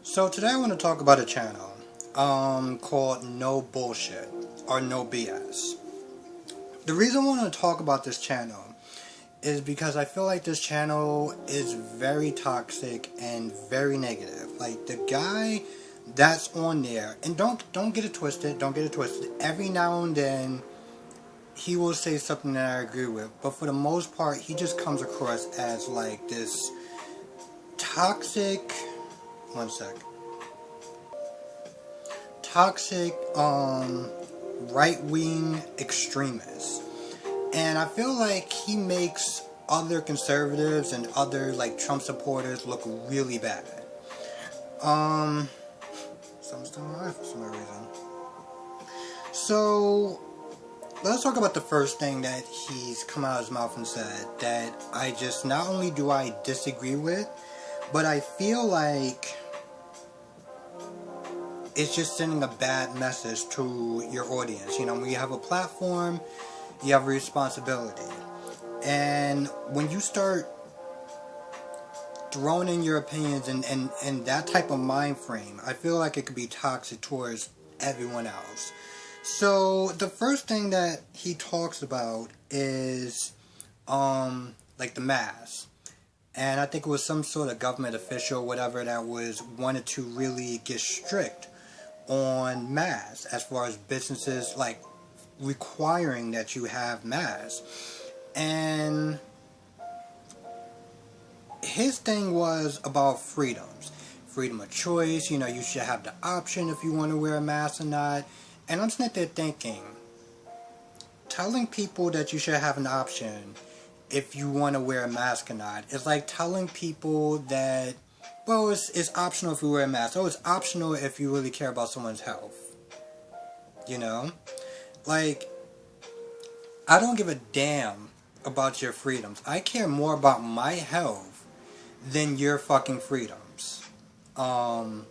So today I want to talk about a channel called No Bullshit or No BS. The reason I want to talk about this channel is because I feel like this channel is very toxic and very negative. Like the guy that's on there, and don't get it twisted, every now and then he will say something that I agree with, but for the most part he just comes across as like this toxic right-wing extremist. And I feel like he makes other conservatives and other like Trump supporters look really bad. Something's still alive for some reason. So let's talk about the first thing that he's come out of his mouth and said that I just not only do I disagree with, but I feel like it's just sending a bad message to your audience. You know, when you have a platform, you have a responsibility. And when you start throwing in your opinions and that type of mind frame, I feel like it could be toxic towards everyone else. So the first thing that he talks about is like the mask. And I think it was some sort of government official, whatever, that wanted to really get strict on masks as far as businesses like requiring that you have masks. And his thing was about freedoms, freedom of choice. You know, you should have the option if you want to wear a mask or not. And I'm sitting there thinking, telling people that you should have an option if you want to wear a mask or not is like telling people that, well, it's optional if you wear a mask. Oh, it's optional if you really care about someone's health. You know? Like, I don't give a damn about your freedoms. I care more about my health than your fucking freedoms. And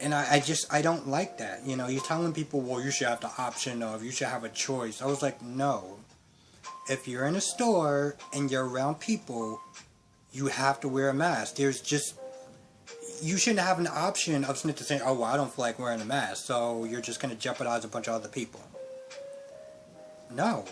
I don't like that. You know, you're telling people, well, you should have the option of, you should have a choice. I was like, no. If you're in a store and you're around people, you have to wear a mask. You shouldn't have an option of saying, oh, well, I don't feel like wearing a mask, so you're just going to jeopardize a bunch of other people. No.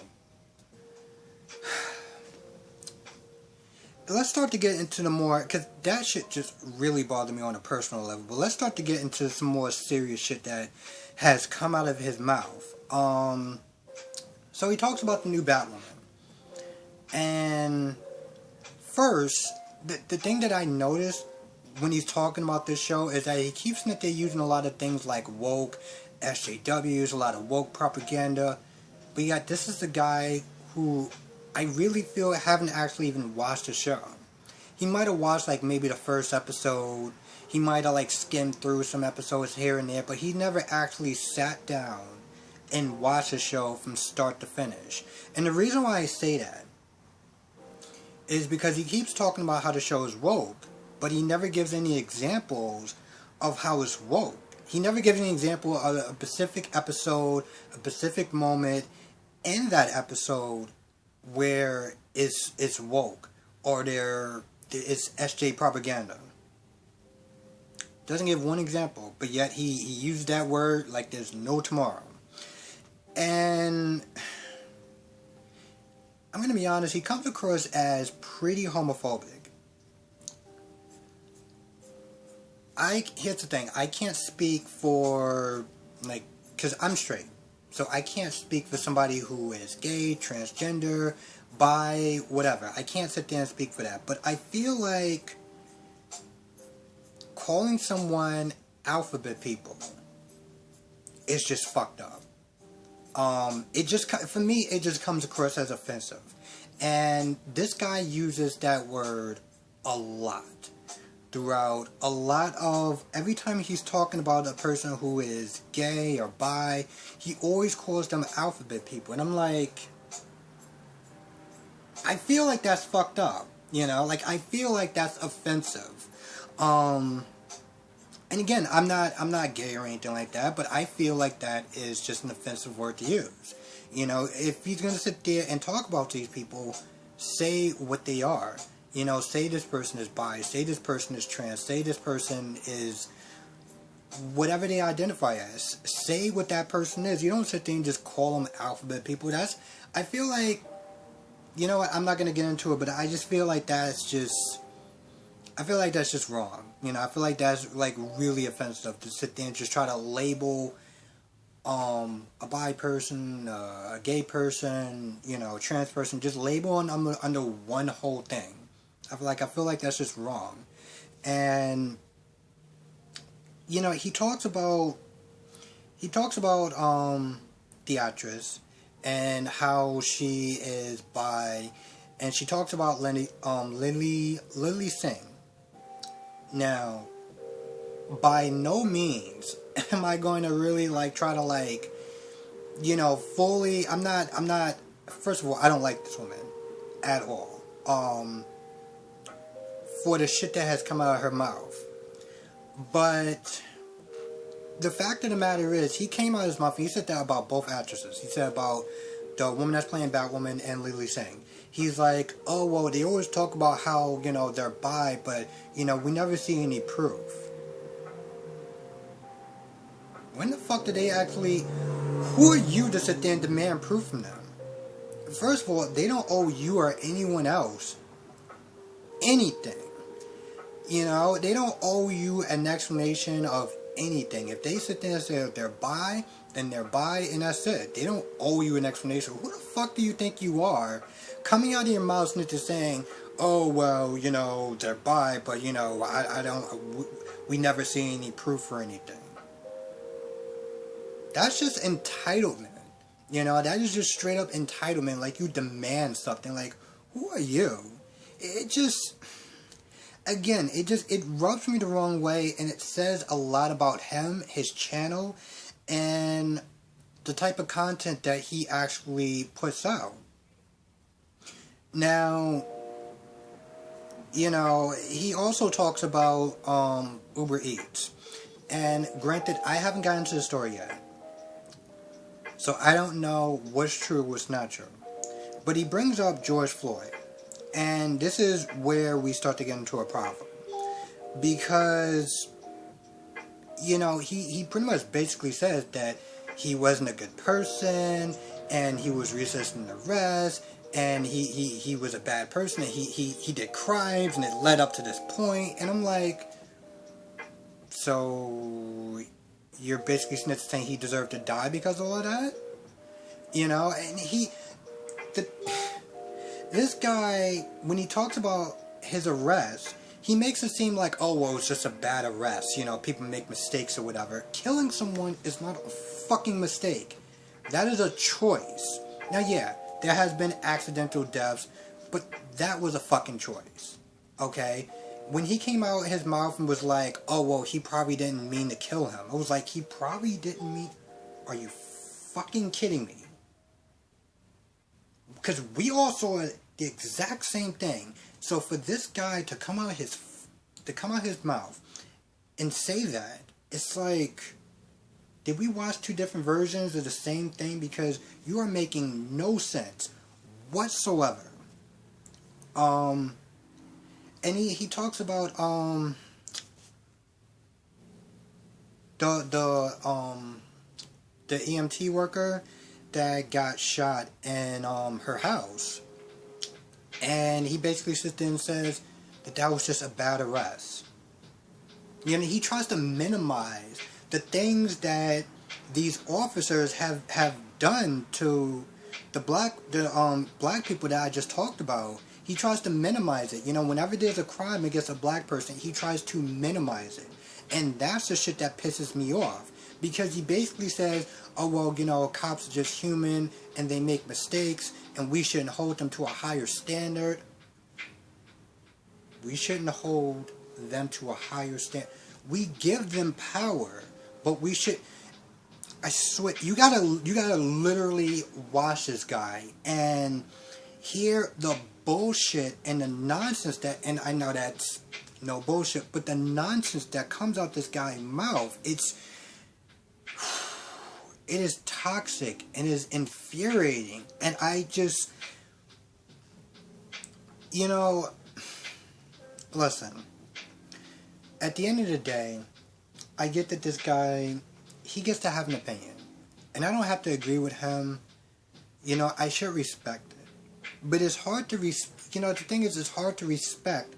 Let's start to get into the more, because that shit just really bothered me on a personal level, but let's start to get into some more serious shit that has come out of his mouth. So he talks about the new Batwoman. And first, the thing that I noticed when he's talking about this show is that he keeps using a lot of things like woke, SJWs, a lot of woke propaganda. But yet, this is the guy who I really feel haven't actually even watched the show. He might have watched like maybe the first episode. He might have like skimmed through some episodes here and there, but he never actually sat down and watched the show from start to finish. And the reason why I say that is because he keeps talking about how the show is woke, but he never gives any examples of how it's woke. He never gives any example of a specific episode, a specific moment in that episode where it's woke or it's SJ propaganda. Doesn't give one example, but yet he used that word like there's no tomorrow. And I'm going to be honest, he comes across as pretty homophobic. Here's the thing, I can't speak for, like, because I'm straight. So I can't speak for somebody who is gay, transgender, bi, whatever. I can't sit there and speak for that. But I feel like calling someone alphabet people is just fucked up. For me, it just comes across as offensive. And this guy uses that word a lot. Throughout a lot of, every time he's talking about a person who is gay or bi, he always calls them alphabet people. And I'm like, I feel like that's fucked up. You know, like I feel like that's offensive. And again, I'm not gay or anything like that, but I feel like that is just an offensive word to use. You know, if he's going to sit there and talk about these people, say what they are. You know, say this person is bi, say this person is trans, say this person is whatever they identify as. Say what that person is. You don't sit there and just call them alphabet people. I feel like, you know what, I'm not going to get into it, but I just feel like that's just wrong. You know, I feel like that's like really offensive to sit there and just try to label a bi person, a gay person, you know, trans person, just label them under one whole thing. I feel like that's just wrong. And you know, he talks about the actress and how she is bi, and she talks about Lily Singh. Now, by no means am I going to really like try to like, you know, fully. I'm not. First of all, I don't like this woman at all. For the shit that has come out of her mouth. But the fact of the matter is, he came out of his mouth and he said that about both actresses. He said about the woman that's playing Batwoman and Lily Singh. He's like, oh, well, they always talk about how, you know, they're bi, but, you know, we never see any proof. When the fuck did they actually... Who are you to sit there and demand proof from them? First of all, they don't owe you or anyone else anything. You know, they don't owe you an explanation of anything. If they sit there and say they're bi, then they're bi, and that's it. They don't owe you an explanation. Who the fuck do you think you are, coming out of your mouth and just saying, oh, well, you know, they're bi, but, you know, we never see any proof or anything. That's just entitlement. You know, that is just straight up entitlement. Like, you demand something. Like, who are you? It just... Again, it rubs me the wrong way, and it says a lot about him, his channel, and the type of content that he actually puts out. Now, you know, he also talks about Uber Eats. And granted, I haven't gotten to the story yet. So I don't know what's true, what's not true. But he brings up George Floyd. And this is where we start to get into a problem. Because, you know, he pretty much basically says that he wasn't a good person, and he was resisting arrest, and he was a bad person, and he did crimes, and it led up to this point. And I'm like, so you're basically saying he deserved to die because of all of that? You know, and this guy, when he talks about his arrest, he makes it seem like, oh, well, it's just a bad arrest. You know, people make mistakes or whatever. Killing someone is not a fucking mistake. That is a choice. Now, yeah, there has been accidental deaths, but that was a fucking choice. Okay? When he came out his mouth and was like, oh, well, he probably didn't mean to kill him. I was like, he probably didn't mean... Are you fucking kidding me? Because we all saw the exact same thing. So for this guy to come out his mouth and say that, it's like, did we watch two different versions of the same thing? Because you are making no sense whatsoever. And he talks about the EMT worker that got shot in her house. And he basically sits there and says that was just a bad arrest. You know, he tries to minimize the things that these officers have done to the black people that I just talked about. He tries to minimize it. You know, whenever there's a crime against a black person, he tries to minimize it. And that's the shit that pisses me off. Because he basically says, oh, well, you know, cops are just human and they make mistakes and we shouldn't hold them to a higher standard. We shouldn't hold them to a higher standard. We give them power, but we should... I swear, you gotta literally watch this guy and hear the bullshit and the nonsense that... And I know that's no bullshit, but the nonsense that comes out this guy's mouth, it is toxic and is infuriating. And I just, you know, listen, at the end of the day, I get that this guy, he gets to have an opinion. And I don't have to agree with him. You know, I should respect it. But it's hard to, the thing is, it's hard to respect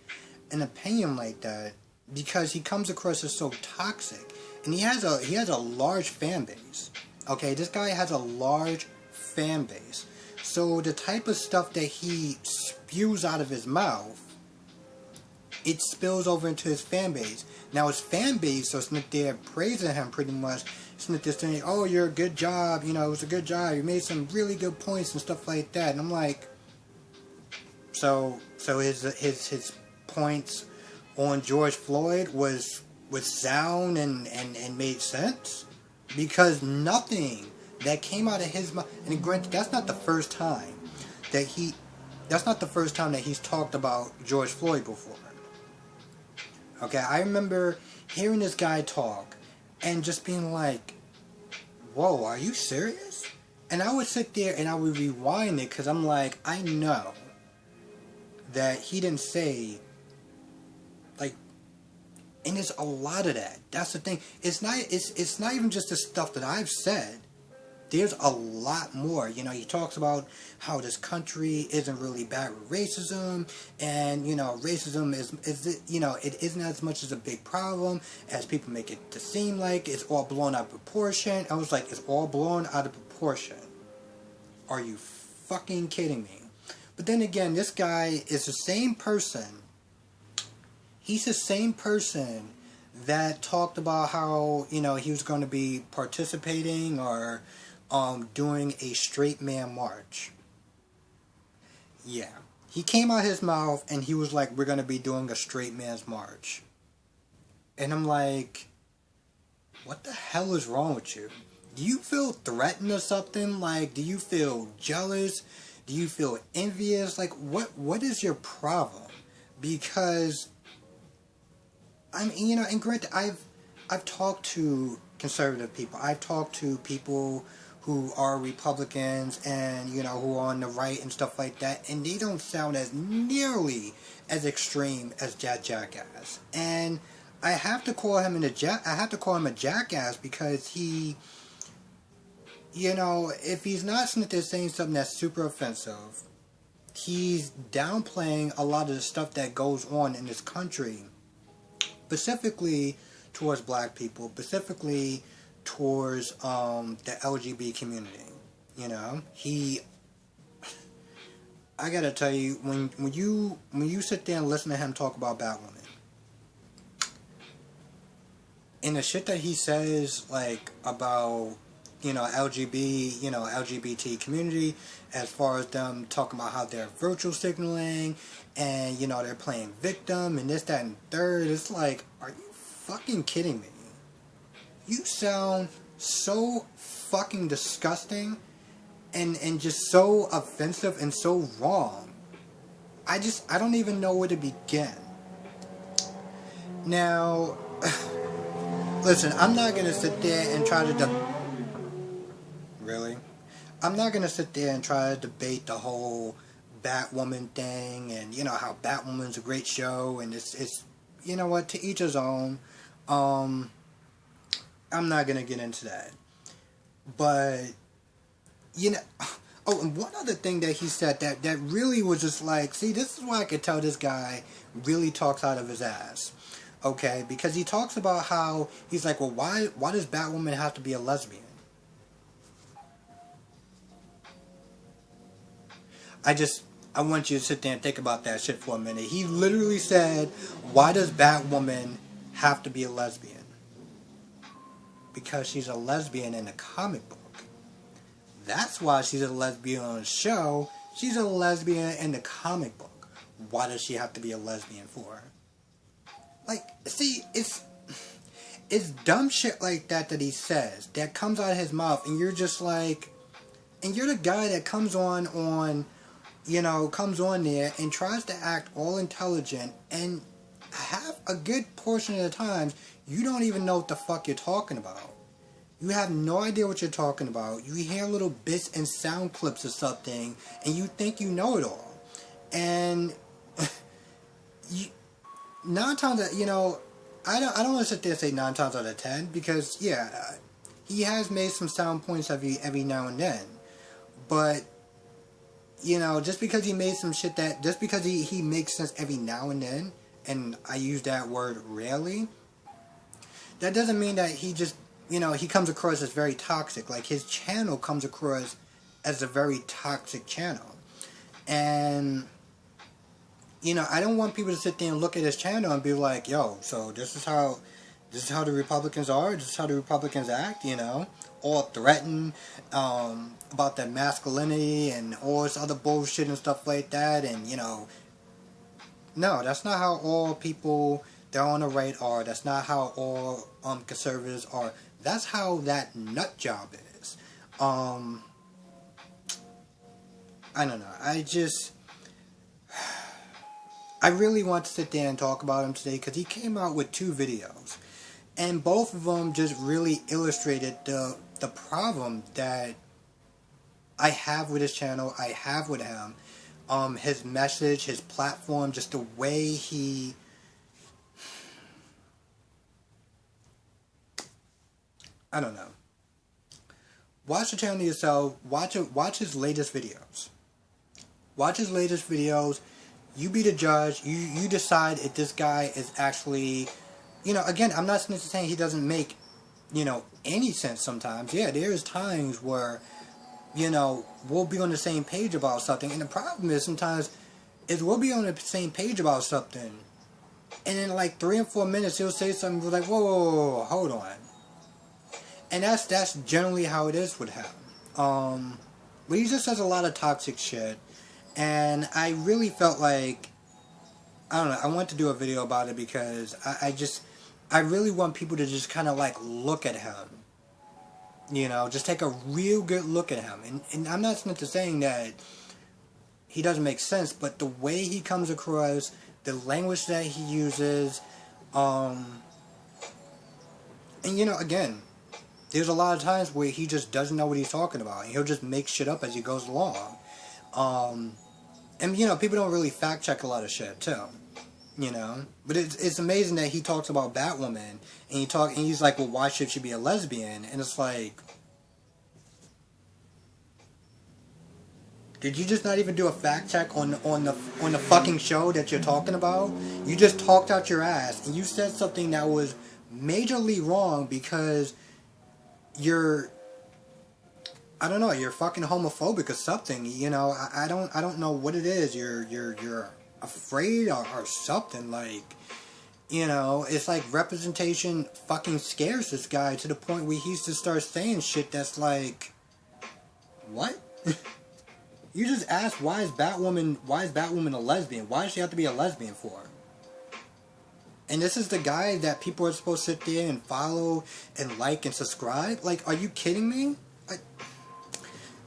an opinion like that because he comes across as so toxic. And he has a large fan base. Okay, this guy has a large fan base. So the type of stuff that he spews out of his mouth, it spills over into his fan base. Now his fan base are sitting there praising him pretty much. Sitting there saying, oh, you're a good job, it was a good job. You made some really good points and stuff like that. And I'm like, so his points on George Floyd was sound and made sense? Because nothing that came out of his mouth, and granted, that's not the first time that he's talked about George Floyd before. Okay, I remember hearing this guy talk and just being like, whoa, are you serious? And I would sit there and I would rewind it because I'm like, I know that he didn't say, like, and there's a lot of that. That's the thing. It's not even just the stuff that I've said. There's a lot more. He talks about how this country isn't really bad with racism, and racism is it isn't as much as a big problem as people make it to seem like. It's all blown out of proportion. I was like, it's all blown out of proportion. Are you fucking kidding me? But then again, this guy is the same person. He's the same person that talked about how he was going to be participating or doing a straight man march. Yeah. He came out his mouth and he was like, we're going to be doing a straight man's march. And I'm like, what the hell is wrong with you? Do you feel threatened or something? Like, do you feel jealous? Do you feel envious? Like, what is your problem? Because, I mean, and granted, I've talked to conservative people. I've talked to people who are Republicans and, who are on the right and stuff like that, and they don't sound as nearly as extreme as that jackass. And I have to call him a jackass because he, if he's not sitting there saying something that's super offensive, he's downplaying a lot of the stuff that goes on in this country, specifically towards black people, specifically towards the LGBT community. I gotta tell you, when you sit there and listen to him talk about Batwoman, and the shit that he says, like, about LGBT community, as far as them talking about how they're virtual signaling and they're playing victim and this, that, and third, it's like, are you fucking kidding me? You sound so fucking disgusting and just so offensive and so wrong. I don't even know where to begin. Now, listen, I'm not going to sit there and try to Really? I'm not going to sit there and try to debate the whole Batwoman thing and, how Batwoman's a great show and it's to each his own. I'm not going to get into that. But, oh, and one other thing that he said that really was just like, see, this is why I could tell this guy really talks out of his ass. Okay? Because he talks about how, he's like, well, why does Batwoman have to be a lesbian? I want you to sit there and think about that shit for a minute. He literally said, why does Batwoman have to be a lesbian? Because she's a lesbian in a comic book. That's why she's a lesbian on the show. She's a lesbian in the comic book. Why does she have to be a lesbian for? Like, see, it's dumb shit like that he says, that comes out of his mouth, and you're just like, and you're the guy that comes on there and tries to act all intelligent, and half a good portion of the times, you don't even know what the fuck you're talking about. You have no idea what you're talking about. You hear little bits and sound clips or something, and you think you know it all. And nine times, I don't want to sit there and say 9 times out of 10 because yeah, he has made some sound points every now and then, but just because he made some shit just because he makes sense every now and then, and I use that word rarely, that doesn't mean that he just he comes across as very toxic. Like his channel comes across as a very toxic channel, and I don't want people to sit there and look at his channel and be like, yo, so this is how the Republicans are, this is how the Republicans act, all threaten about their masculinity and all this other bullshit and stuff like that, and no, that's not how all people that are on the right are. That's not how all conservatives are. That's how that nut job is. I don't know. I really want to sit there and talk about him today because he came out with 2 videos, and both of them just really illustrated the problem that I have with his channel, I have with him, his message, his platform, just the way he, I don't know. Watch the channel yourself. Watch his latest videos. Watch his latest videos. You be the judge. You decide if this guy is actually, again, I'm not saying he doesn't make, any sense sometimes. Yeah, there's times where, we'll be on the same page about something. And the problem is sometimes is we'll be on the same page about something, and in like 3 or 4 minutes he'll say something, we're like, whoa, hold on. And that's generally how it is with him. But he just says a lot of toxic shit. And I really felt like, I don't know, I want to do a video about it because I really want people to just kind of like look at him. Just take a real good look at him. And I'm not saying that he doesn't make sense, but the way he comes across, the language that he uses, and again, there's a lot of times where he just doesn't know what he's talking about, and he'll just make shit up as he goes along. And people don't really fact check a lot of shit too. But it's amazing that he talks about Batwoman, and he's like, well, why should she be a lesbian? And it's like, did you just not even do a fact check on the fucking show that you're talking about? You just talked out your ass, and you said something that was majorly wrong because you're, I don't know, you're fucking homophobic or something. I don't know what it is. You're afraid or something. Like, it's like representation fucking scares this guy to the point where he used to start saying shit that's like, what? You just asked, why is Batwoman a lesbian? Why does she have to be a lesbian for? And this is the guy that people are supposed to sit there and follow and like and subscribe? Like, are you kidding me?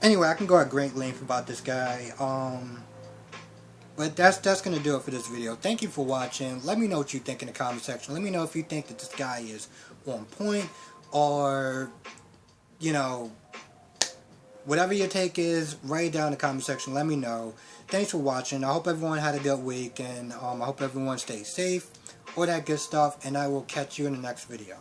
Anyway, I can go at great length about this guy. But that's going to do it for this video. Thank you for watching. Let me know what you think in the comment section. Let me know if you think that this guy is on point, or, whatever your take is, write it down in the comment section. Let me know. Thanks for watching. I hope everyone had a good week, and I hope everyone stays safe, all that good stuff, and I will catch you in the next video.